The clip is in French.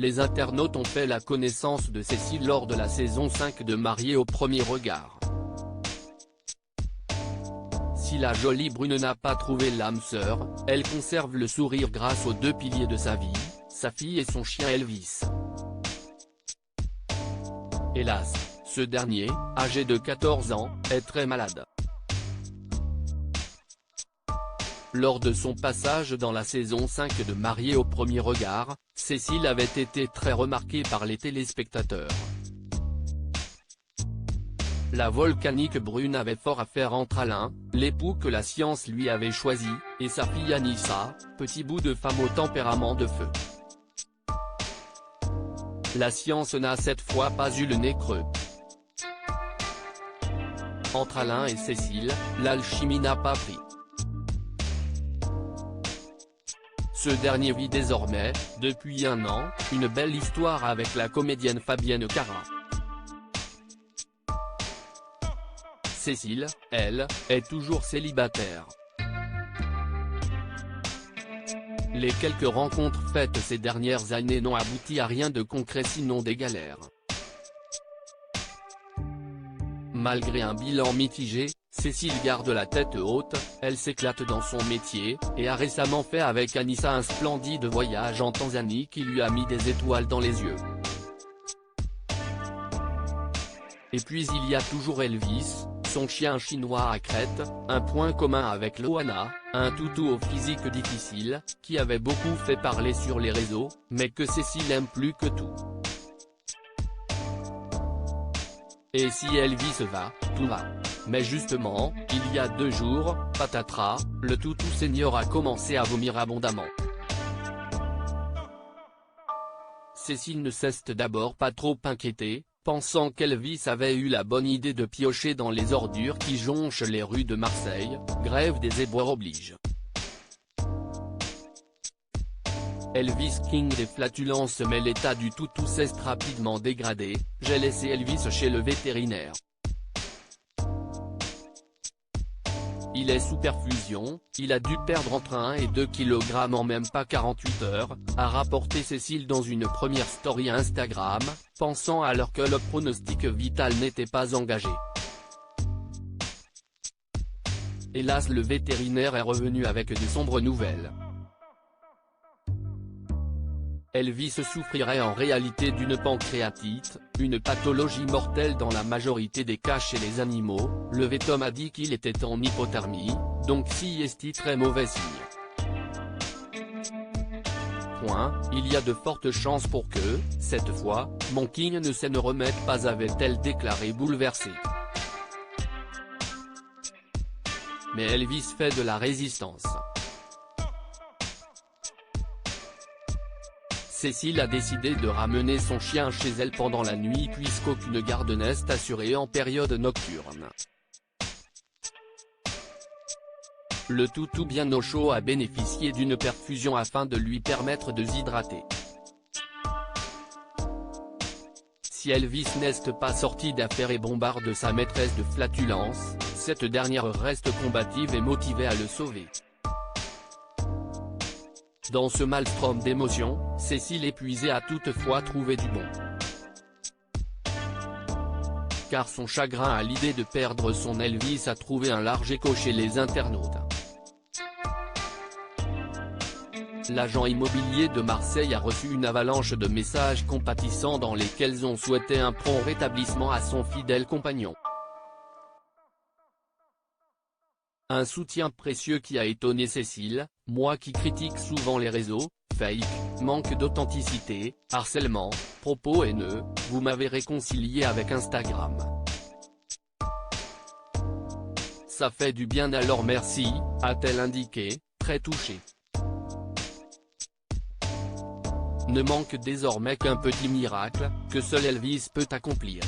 les internautes ont fait la connaissance de Cécile lors de la saison 5 de Mariés au premier regard. Si la jolie brune n'a pas trouvé l'âme sœur, elle conserve le sourire grâce aux deux piliers de sa vie, sa fille et son chien Elvis. Hélas, ce dernier, âgé de 14 ans, est très malade. Lors de son passage dans la saison 5 de Mariés au premier regard, Cécile avait été très remarquée par les téléspectateurs. La volcanique brune avait fort à faire entre Alain, l'époux que la science lui avait choisi, et sa fille Anissa, petit bout de femme au tempérament de feu. La science n'a cette fois pas eu le nez creux. Entre Alain et Cécile, l'alchimie n'a pas pris. Ce dernier vit désormais, depuis un an, une belle histoire avec la comédienne Fabienne Cara. Cécile, elle, est toujours célibataire. Les quelques rencontres faites ces dernières années n'ont abouti à rien de concret sinon des galères. Malgré un bilan mitigé, Cécile garde la tête haute, elle s'éclate dans son métier, et a récemment fait avec Anissa un splendide voyage en Tanzanie qui lui a mis des étoiles dans les yeux. Et puis il y a toujours Elvis, son chien chinois à crête, un point commun avec Loana, un toutou au physique difficile, qui avait beaucoup fait parler sur les réseaux, mais que Cécile aime plus que tout. Et si Elvis va, tout va. Mais justement, il y a 2 jours, patatras, le toutou senior a commencé à vomir abondamment. Cécile ne s'est d'abord pas trop inquiétée, pensant qu'Elvis avait eu la bonne idée de piocher dans les ordures qui jonchent les rues de Marseille, grève des éboueurs oblige. Elvis King des flatulences mais l'état du toutou s'est rapidement dégradé, j'ai laissé Elvis chez le vétérinaire. Il est sous perfusion, il a dû perdre entre 1 et 2 kg en même pas 48 heures, a rapporté Cécile dans une première story Instagram, pensant alors que le pronostic vital n'était pas engagé. Hélas, le vétérinaire est revenu avec de sombres nouvelles. Elvis souffrirait en réalité d'une pancréatite, une pathologie mortelle dans la majorité des cas chez les animaux. Le vétom a dit qu'il était en hypothermie, donc si est très mauvais signe. Il y a de fortes chances pour que, cette fois, mon King ne se remette pas, avait-elle déclaré bouleversée. Mais Elvis fait de la résistance. Cécile a décidé de ramener son chien chez elle pendant la nuit puisqu'aucune garde n'est assurée en période nocturne. Le toutou bien au chaud a bénéficié d'une perfusion afin de lui permettre de s'hydrater. Si Elvis n'est pas sorti d'affaire et bombarde sa maîtresse de flatulence, cette dernière reste combative et motivée à le sauver. Dans ce maelstrom d'émotions, Cécile épuisée a toutefois trouvé du bon. Car son chagrin à l'idée de perdre son Elvis a trouvé un large écho chez les internautes. L'agent immobilier de Marseille a reçu une avalanche de messages compatissants dans lesquels on souhaitait un prompt rétablissement à son fidèle compagnon. Un soutien précieux qui a étonné Cécile, moi qui critique souvent les réseaux, fake, manque d'authenticité, harcèlement, propos haineux, vous m'avez réconcilié avec Instagram. Ça fait du bien alors merci, a-t-elle indiqué, très touchée. Ne manque désormais qu'un petit miracle, que seul Elvis peut accomplir.